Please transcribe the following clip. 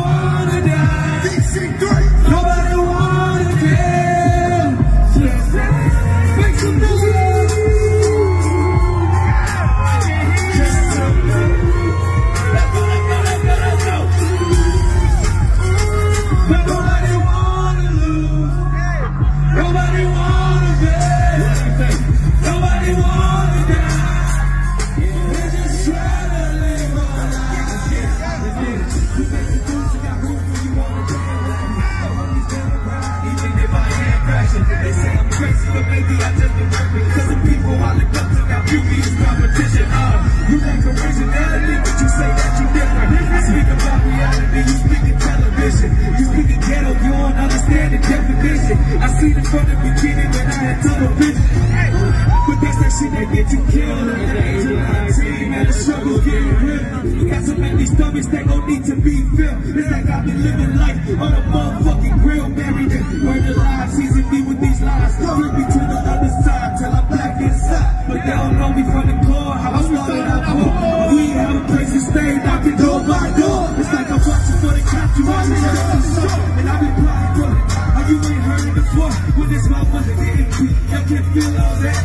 wanna die. DC3. Nobody wanna kill. Make some noise. Nobody wanna lose. Nobody wanna beg. Nobody wanna die. They just try to live our lives. You make the dudes who got room for you on the damn life. The homies never ride, even if I am crashing. They say I'm crazy, but maybe I just been working. Cause the people I look up to got beauty is competition. You like originality, but you say that you different. I speak about reality, you speak in television. You speak in ghetto, you don't understand the definition. I seen it from the beginning when I had tunnel vision. But that's that shit that get you killed at the age of 19. And the struggle's getting real. You got some empty stomachs that gon' need to be filled. It's like I've been living life on a motherfucking grill. Married and murder lives, season me with these lies. Flip me to the other side till I'm back inside. But they don't know me from the core, how I started out poor. We ain't have a place to stay, knocking door by door. It's like I'm watching for the cops, you watching for the sun. And I've been plotting for it. How you ain't heard it before? When this motherfucker getting beat, y'all can't feel all that.